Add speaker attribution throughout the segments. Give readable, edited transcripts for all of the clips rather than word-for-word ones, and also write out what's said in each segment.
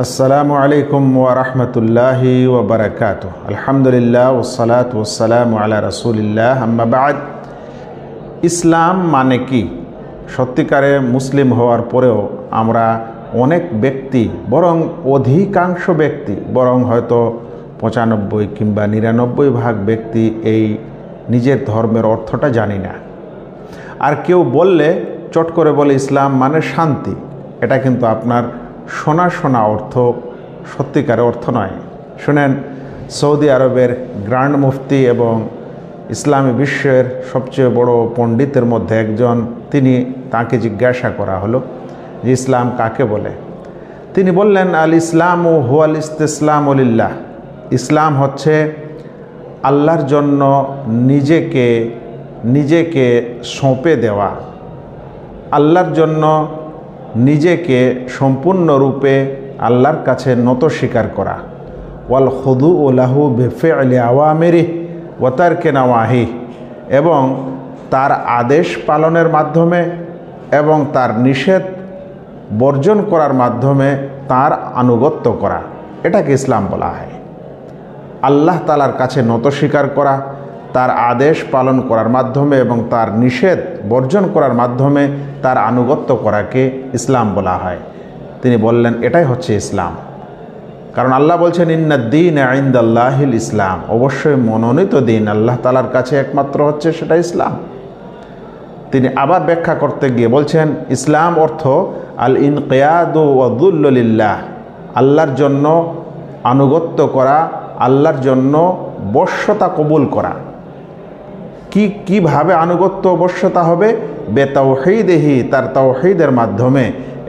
Speaker 1: আসসালামু আলাইকুম ওয়া রাহমাতুল্লাহি ওয়া বারাকাতুহু। আলহামদুলিল্লাহ ওয়াসসালাতু ওয়াসসালামু আলা রাসূলিল্লাহ, আম্মা বা'দ। ইসলাম মানে কি? সত্যিকারে মুসলিম হওয়ার পরেও আমরা অনেক ব্যক্তি, বরং অধিকাংশ ব্যক্তি, বরং হয়তো 95 কিংবা 99% ব্যক্তি এই নিজের ধর্মের অর্থটা জানি না। আর কেউ বললে চট করে বলে ইসলাম মানে শান্তি। এটা কিন্তু আপনার শোনা অর্থ, সত্যিকারের অর্থ নয়। শুনেন, সৌদি আরবের গ্র্যান্ড মুফতি এবং ইসলামী বিশ্বের সবচেয়ে বড় পণ্ডিতের মধ্যে একজন, তাকে জিজ্ঞাসা করা হলো যে ইসলাম কাকে বলে। তিনি বললেন, আল ইসলামু হুয়াল ইস্তিসলামু লিল্লাহ। ইসলাম হচ্ছে আল্লাহর জন্য নিজেকে সঁপে দেওয়া, আল্লাহর জন্য নিজেকে সম্পূর্ণরূপে আল্লাহর কাছে নত স্বীকার করা। ওয়াল খুদু লাহু বিফি'লি আওয়ামিরিহি ওয়া তারকি নাওয়াহিহি, এবং তার আদেশ পালনের মাধ্যমে এবং তার নিষেধ বর্জন করার মাধ্যমে তার আনুগত্য করা, এটাকে ইসলাম বলা হয়। আল্লাহ তাআলার কাছে নত স্বীকার করা, তার আদেশ পালন করার মাধ্যমে এবং তার নিষেধ বর্জন করার মাধ্যমে তার আনুগত্য করাকে ইসলাম বলা হয়। তিনি বললেন এটাই হচ্ছে ইসলাম। কারণ আল্লাহ বলছেন, ইন্নাদ-দীনা ইনদাল্লাহিল ইসলাম, অবশ্যই মনোনীত দিন আল্লাহ তাআলার কাছে একমাত্র হচ্ছে সেটা ইসলাম। তিনি আবার ব্যাখ্যা করতে গিয়ে বলছেন, ইসলাম অর্থ আল ইনকিয়াদু ওয়া যুল্লু লিল্লাহ, আল্লাহর জন্য আনুগত্য করা, আল্লাহর জন্য বশ্যতা কবুল করা। কিভাবে আনুগত্য বশ্যতা হবে? বেতাওহীদিহি, তার তাওহীদের মাধ্যমে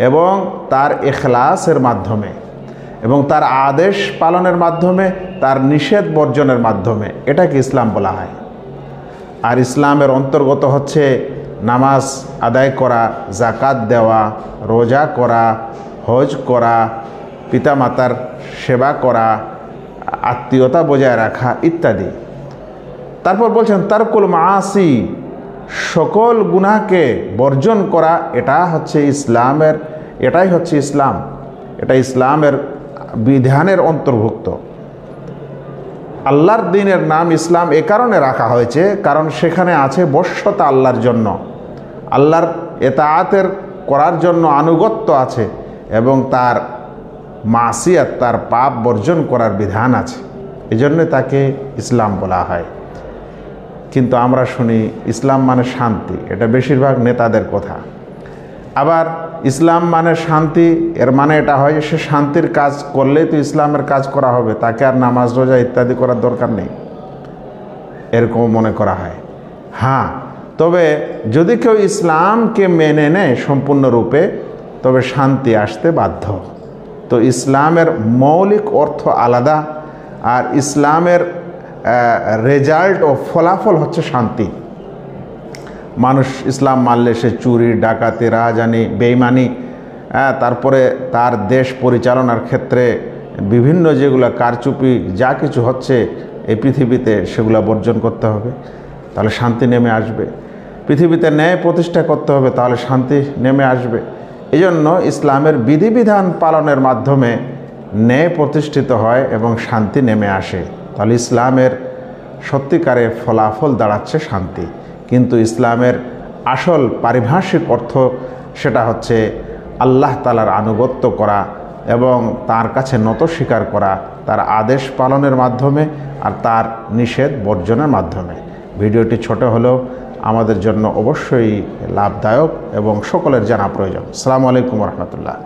Speaker 1: এবং তার ইখলাসের মাধ্যমে এবং তার আদেশ পালনের মাধ্যমে, তার নিষেধ বর্জনের মাধ্যমে, এটাকে ইসলাম বলা হয়। আর ইসলামের অন্তর্গত হচ্ছে নামাজ আদায় করা, যাকাত দেওয়া, রোজা করা, হজ করা, পিতামাতার সেবা করা, আত্মীয়তা বজায় রাখা ইত্যাদি। তারপর বলছেন তারকুল মাআসি, সকল গুনাহকে বর্জন করা, এটাই হচ্ছে ইসলাম। এটা ইসলামের বিধানের অন্তর্ভুক্ত। আল্লাহর দ্বীনের নাম ইসলাম এ কারণে রাখা হয়েছে, কারণ সেখানে আছে বশ্যতা আল্লাহর জন্য, আল্লাহর এতাআতের করার জন্য আনুগত্য আছে এবং তার মাসিয়াত, তার পাপ বর্জন করার বিধান আছে। এজন্য তাকে ইসলাম বলা হয়। কিন্তু আমরা শুনি ইসলাম মানে শান্তি, এটা বেশিরভাগ নেতাদের কথা। আবার ইসলাম মানে শান্তি, এর মানে এটা হয় যে সে শান্তির কাজ করলেই তো ইসলামের কাজ করা হবে, তাকে আর নামাজ রোজা ইত্যাদি করার দরকার নেই, এরকম মনে করা হয়। হ্যাঁ, তবে যদি কেউ ইসলামকে মেনে নেয় সম্পূর্ণরূপে, তবে শান্তি আসতে বাধ্য। তো ইসলামের মৌলিক অর্থ আলাদা, আর ইসলামের রেজাল্ট ও ফলাফল হচ্ছে শান্তি। মানুষ ইসলাম মানলে সে চুরি, ডাকাতি, রাহাজানি, বেঈমানি, তারপরে তার দেশ পরিচালনার ক্ষেত্রে বিভিন্ন যেগুলো কারচুপি যা কিছু হচ্ছে এই পৃথিবীতে, সেগুলো বর্জন করতে হবে, তাহলে শান্তি নেমে আসবে। পৃথিবীতে ন্যায় প্রতিষ্ঠা করতে হবে, তাহলে শান্তি নেমে আসবে। এই জন্য ইসলামের বিধিবিধান পালনের মাধ্যমে ন্যায় প্রতিষ্ঠিত হয় এবং শান্তি নেমে আসে। তাহলে ইসলামের সত্যিকারে ফলাফল দাঁড়াচ্ছে শান্তি। কিন্তু ইসলামের আসল পারিভাষিক অর্থ সেটা হচ্ছে আল্লাহ তাআলার আনুগত্য করা এবং তার কাছে নত স্বীকার করা, তার আদেশ পালনের মাধ্যমে আর তার নিষেধ বর্জনের মাধ্যমে। ভিডিওটি ছোট হলেও আমাদের জন্য অবশ্যই লাভদায়ক এবং সকলের জানা প্রয়োজন। আসসালামু আলাইকুম ওয়া রাহমাতুল্লাহ।